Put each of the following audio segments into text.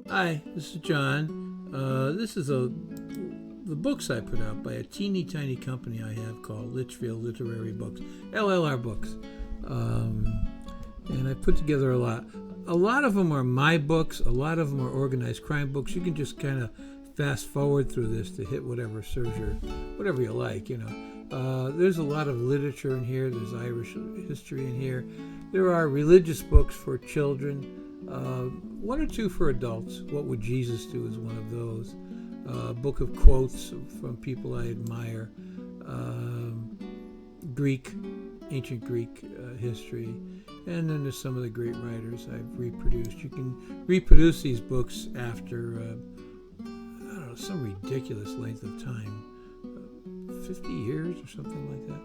Hi, this is John. This is the books I put out by a teeny tiny company I have called Litchfield Literary Books, LLR Books. And I put together a lot. A lot of them are my books. A lot of them are organized crime books. You can just kind of fast forward through this to hit whatever serves your, whatever you like, you know. There's a lot of literature in here. There's Irish history in here. There are religious books for children. One or two for adults. What Would Jesus Do is one of those. Book of quotes from people I admire. Ancient Greek history. And then there's some of the great writers I've reproduced. You can reproduce these books after, some ridiculous length of time. 50 years or something like that.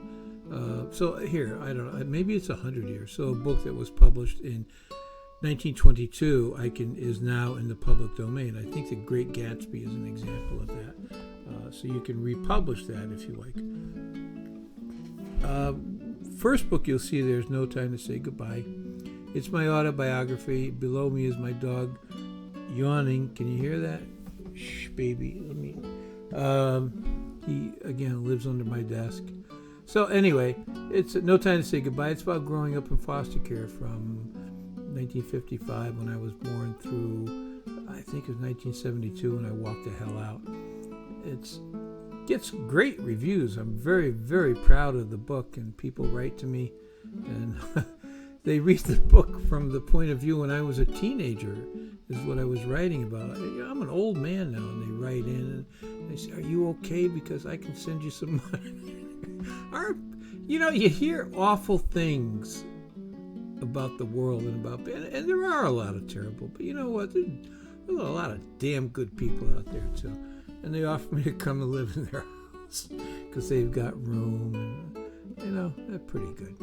So here, I don't know, maybe it's 100 years. So a book that was published in 1922 is now in the public domain. I think The Great Gatsby is an example of that. So you can republish that if you like. First book you'll see there's No Time to Say Goodbye. It's my autobiography. Below me is my dog yawning. Can you hear that? Shh, baby. Let me. He again lives under my desk. So anyway, it's No Time to Say Goodbye. It's about growing up in foster care from 1955 when I was born through, I think it was 1972 when I walked the hell out. It gets great reviews. I'm very, very proud of the book, and people write to me and they read the book from the point of view when I was a teenager is what I was writing about. I'm an old man now, and they write in and they say, "Are you okay? Because I can send you some money." You hear awful things about the world and there are a lot of terrible, but you know what? There's a lot of damn good people out there too, and they offer me to come and live in their house because they've got room, and they're pretty good.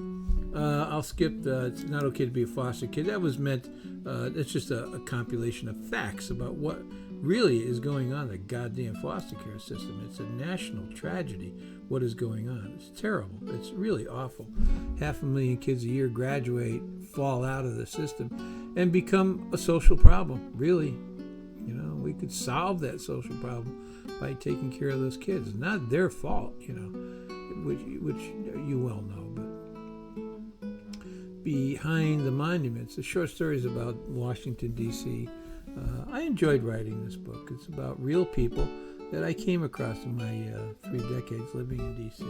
I'll skip It's Not Okay to Be a Foster Kid. That was meant, it's just a compilation of facts about what really is going on in the goddamn foster care system. It's a national tragedy, what is going on. It's terrible. It's really awful. 500,000 kids a year graduate, fall out of the system, and become a social problem, really. We could solve that social problem by taking care of those kids. It's not their fault, which you well know, but Behind the Monuments, the short stories about Washington, D.C. I enjoyed writing this book. It's about real people that I came across in my 3 decades living in D.C.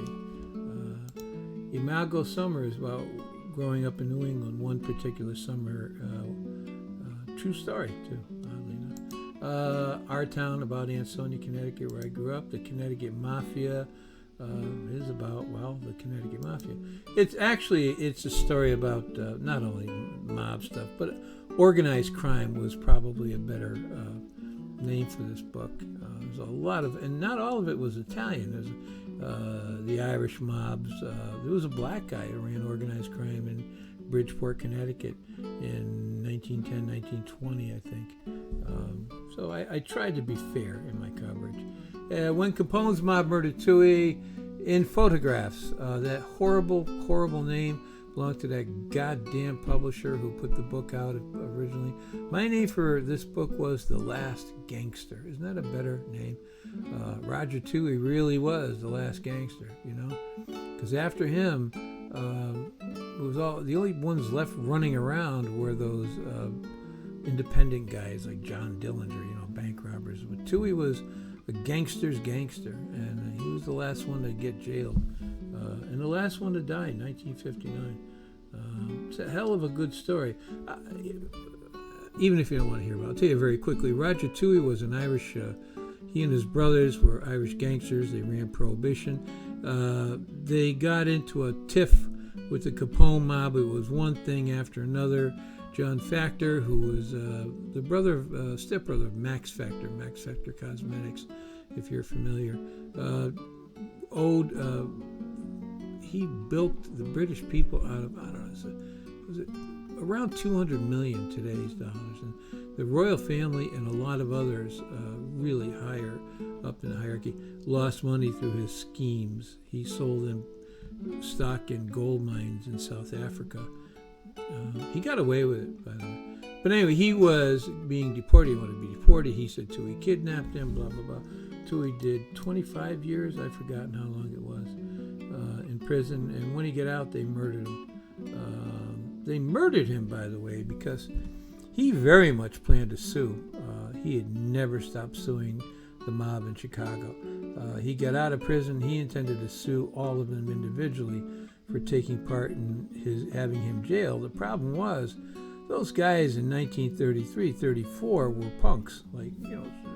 Imago Summer is about growing up in New England one particular summer. True story, too, oddly enough. Our Town, about Ansonia, Connecticut, where I grew up. The Connecticut Mafia is about, the Connecticut Mafia. It's a story about not only mob stuff, but organized crime was probably a better name for this book. There's a lot of, and not all of it was Italian. There's the Irish mobs. There was a black guy who ran organized crime in Bridgeport, Connecticut in 1910, 1920, I think. So I tried to be fair in my coverage. When Capone's mob murdered Toohey, in photographs, that horrible, horrible name belonged to that goddamn publisher who put the book out originally. My name for this book was The Last Gangster. Isn't that a better name? Roger Toohey really was the last gangster, because after him, it was the only ones left running around were those independent guys like John Dillinger, bank robbers. But Toohey was a gangster's gangster, and he was the last one to get jailed, and the last one to die in 1959. It's a hell of a good story. Even if you don't want to hear about it, I'll tell you very quickly. Roger Toohey was an Irish, he and his brothers were Irish gangsters. They ran Prohibition. They got into a tiff with the Capone mob. It was one thing after another. John Factor, who was the stepbrother of Max Factor Cosmetics, if you're familiar, he bilked the British people out of, was it around 200 million today's dollars. And the royal family and a lot of others really higher up in the hierarchy lost money through his schemes. He sold them stock in gold mines in South Africa. He got away with it, by the way. But anyway, he was being deported. He wanted to be deported. He said Toohey kidnapped him, blah, blah, blah. Toohey did 25 years. I've forgotten how long it was in prison. And when he got out, they murdered him. They murdered him, by the way, because he very much planned to sue. He had never stopped suing the mob in Chicago. He got out of prison. He intended to sue all of them individually for taking part in having him jailed. The problem was, those guys in 1933, 34 were punks, like,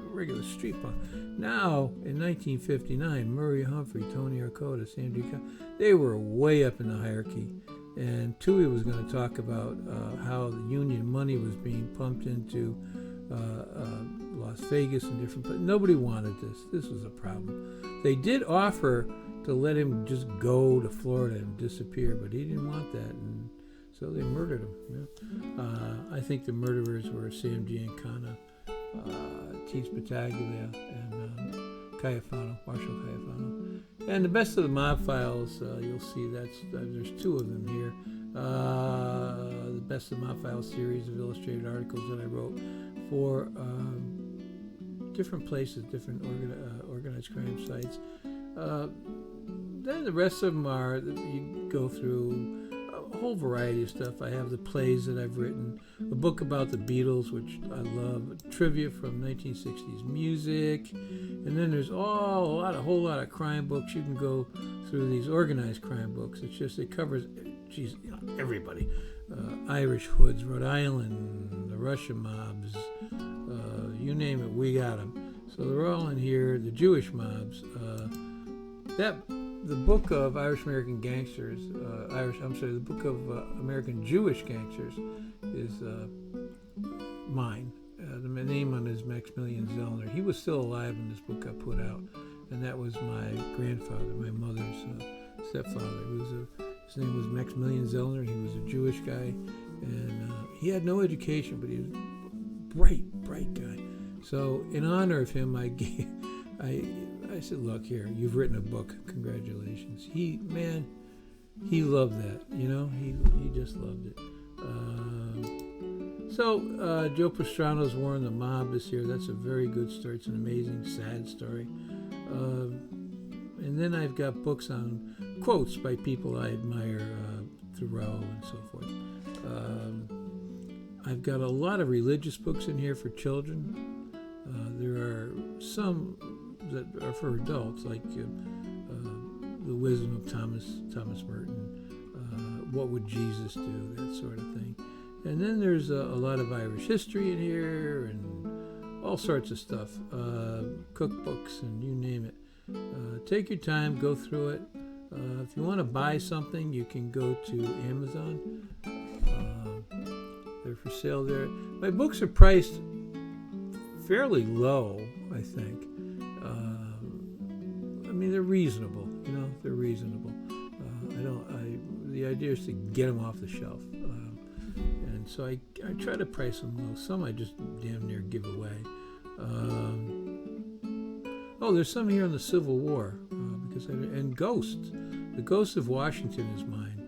regular street punk. Now, in 1959, Murray Humphrey, Tony Arcota, Sandra Cobb, they were way up in the hierarchy. And Toohey was going to talk about how the union money was being pumped into Las Vegas and different places. Nobody wanted this. This was a problem. They did offer to let him just go to Florida and disappear, but he didn't want that, and so they murdered him. I think the murderers were Sam Giancana, T. Spataglia, and Cayafano, Marshall Cayafano. And the Best of the Mob Files, you'll see there's two of them here. The Best of the Mob Files series of illustrated articles that I wrote for different places, different organized crime sites. Then the rest of them are, you go through a whole variety of stuff. I have the plays that I've written, a book about the Beatles, which I love, trivia from 1960s music, and then there's a whole lot of crime books. You can go through these organized crime books. It's just, it covers, everybody. Irish hoods, Rhode Island, the Russian mobs, you name it, we got them. So they're all in here. The Jewish mobs. The book of Irish American Gangsters, the book of American Jewish Gangsters is mine. The name on it is Maximilian Zellner. He was still alive when this book got put out, and that was my grandfather, my mother's stepfather. His name was Maximilian Zellner. He was a Jewish guy, and he had no education, but he was a bright guy. So in honor of him, I said, look here, you've written a book. Congratulations. He loved that. He just loved it. Joe Pastrano's War on the Mob is here. That's a very good story. It's an amazing, sad story. And then I've got books on quotes by people I admire, Thoreau and so forth. I've got a lot of religious books in here for children. There are some that are for adults, like The Wisdom of Thomas Merton, What Would Jesus Do, that sort of thing. And then there's a lot of Irish history in here and all sorts of stuff, cookbooks and you name it. Take your time, go through it. If you want to buy something, you can go to Amazon. They're for sale there. My books are priced fairly low, I think. They're reasonable. They're reasonable. The idea is to get them off the shelf, and so I try to price them low. Some I just damn near give away. There's some here on the Civil War and Ghosts. The Ghost of Washington is mine.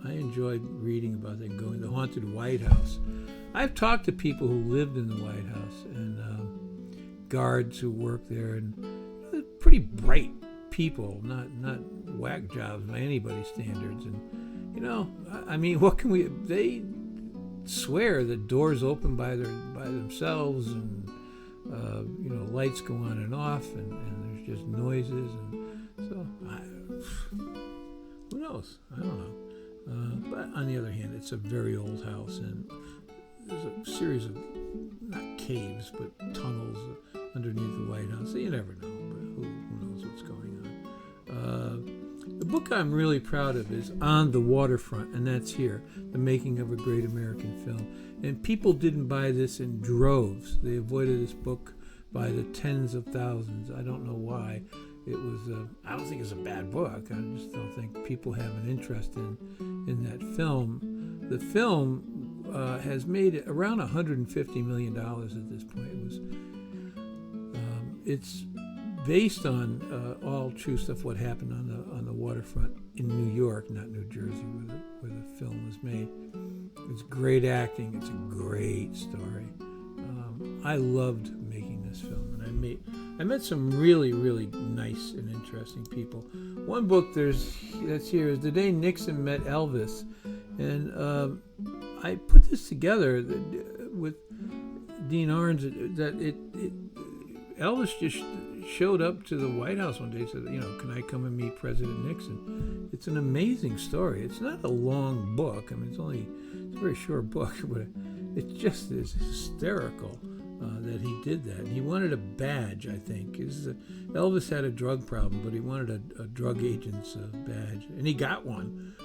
I enjoyed reading about that, going to the haunted White House. I've talked to people who lived in the White House and guards who work there, and they're pretty bright people, not whack jobs by anybody's standards. And what can we? They swear that doors open by themselves, and lights go on and off, and there's just noises, and so who knows? I don't know. But on the other hand, it's a very old house, and there's a series of not caves but tunnels underneath the White House. So you never know, but who knows what's going on. The book I'm really proud of is On the Waterfront, and that's here, The Making of a Great American Film. And people didn't buy this in droves. They avoided this book by the tens of thousands. I don't know why. It was I don't think it's a bad book. I just don't think people have an interest in that film. The film has made around $150 million at this point. It's based on all true stuff, what happened on the waterfront in New York, not New Jersey, where the film was made. It's great acting. It's a great story. I loved making this film, and I met some really, really nice and interesting people. One book that's here is The Day Nixon Met Elvis, and I put this together with Dean Arns. That Elvis just showed up to the White House one day and said, can I come and meet President Nixon? It's an amazing story. It's not a long book. I mean, it's a very short book, but it just is hysterical that he did that. And he wanted a badge, I think. Elvis had a drug problem, but he wanted a drug agent's badge, and he got one.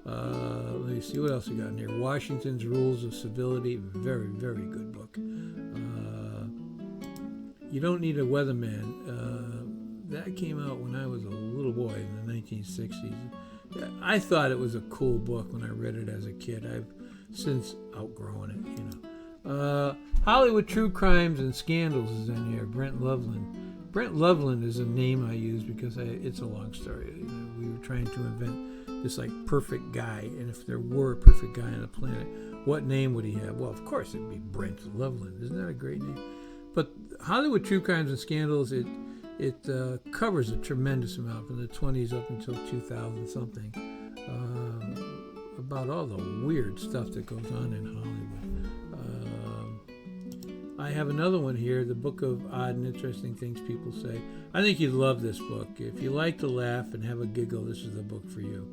Let me see what else we got in here. Washington's Rules of Civility, very, very good book. You Don't Need a Weatherman. That came out when I was a little boy in the 1960s. I thought it was a cool book when I read it as a kid. I've since outgrown it, Hollywood True Crimes and Scandals is in here. Brent Loveland. Brent Loveland is a name I use because it's a long story. We were trying to invent this perfect guy, and if there were a perfect guy on the planet, what name would he have? Well, of course it'd be Brent Loveland. Isn't that a great name? But Hollywood True Crimes and Scandals, it covers a tremendous amount from the 20s up until 2000 something, about all the weird stuff that goes on in Hollywood. I have another one here, The Book of Odd and Interesting Things People Say. I think you'd love this book. If you like to laugh and have a giggle, this is the book for you.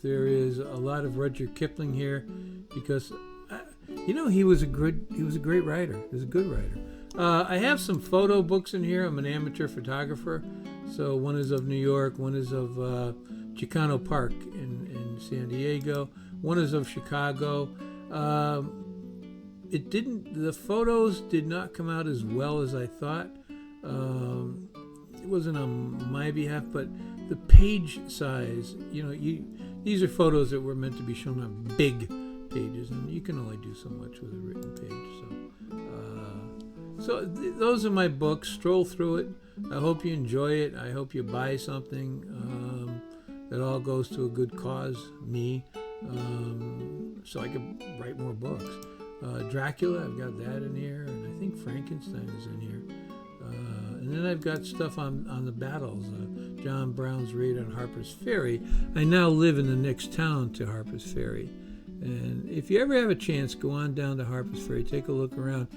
There is a lot of Rudyard Kipling here because he was a great writer. He was a good writer. I have some photo books in here. I'm an amateur photographer, so one is of New York, one is of Chicano Park in San Diego, one is of Chicago. The photos did not come out as well as I thought. It wasn't on my behalf, but the page size, these are photos that were meant to be shown on big pages, and you can only do so much with a written page. So those are my books. Stroll through it. I hope you enjoy it. I hope you buy something that all goes to a good cause, me, so I can write more books. Dracula, I've got that in here, and I think Frankenstein is in here. And then I've got stuff on the battles. John Brown's raid on Harper's Ferry. I now live in the next town to Harper's Ferry. And if you ever have a chance, go on down to Harper's Ferry, take a look around.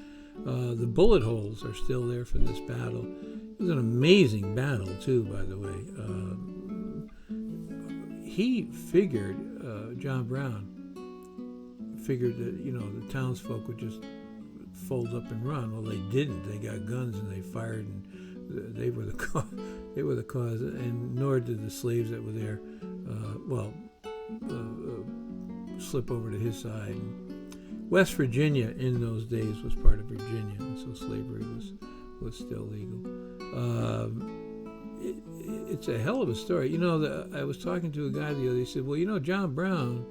The bullet holes are still there for this battle. It was an amazing battle, too, by the way. He figured, John Brown, figured that, the townsfolk would just fold up and run. Well, they didn't. They got guns and they fired, and they were the cause. They were the cause, and nor did the slaves that were there, slip over to his side. West Virginia in those days was part of Virginia, and so slavery was still legal. It's a hell of a story. I was talking to a guy the other day. He said, well, John Brown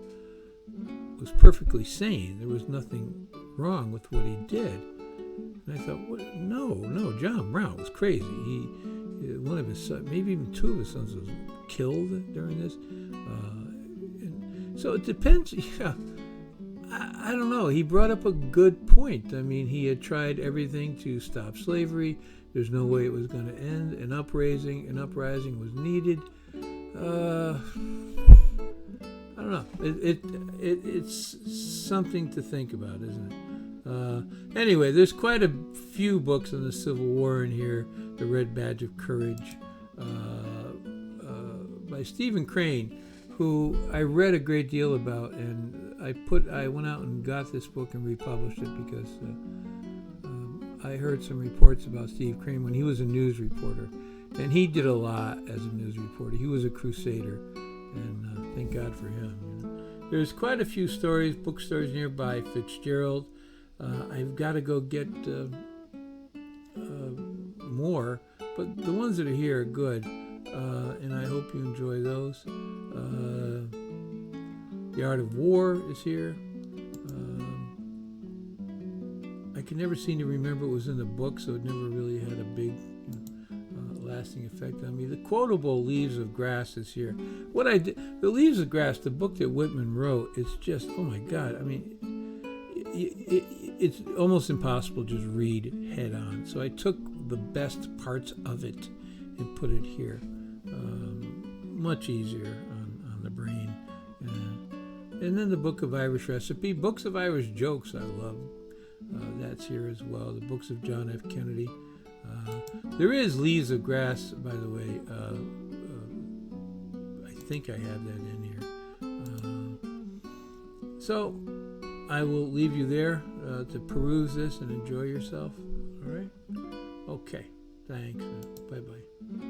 was perfectly sane. There was nothing wrong with what he did. And I thought, no, John Brown was crazy. One of his sons, maybe even two of his sons, was killed during this. And so it depends. Yeah, I don't know. He brought up a good point. I mean, he had tried everything to stop slavery. There's no way it was going to end. An uprising was needed. I don't know. It's something to think about, isn't it? Anyway, there's quite a few books on the Civil War in here. The Red Badge of Courage by Stephen Crane, who I read a great deal about, and I went out and got this book and republished it because I heard some reports about Steve Crane when he was a news reporter, and he did a lot as a news reporter. He was a crusader, and thank God for him. There's quite a few book stories nearby. Fitzgerald. I've got to go get more, but the ones that are here are good, and I hope you enjoy those. The Art of War is here. I can never seem to remember it was in the book, so it never really had a big lasting effect on me. The quotable Leaves of Grass is here. What I did, the Leaves of Grass, the book that Whitman wrote, it's just, oh my God. I mean, it's almost impossible to just read head on. So I took the best parts of it and put it here. Much easier on the brain. And then the Book of Irish Recipe, Books of Irish Jokes, I love. That's here as well. The books of John F. Kennedy. There is Leaves of Grass, by the way. I think I have that in here. So I will leave you there to peruse this and enjoy yourself. All right? Okay. Thanks. Bye-bye.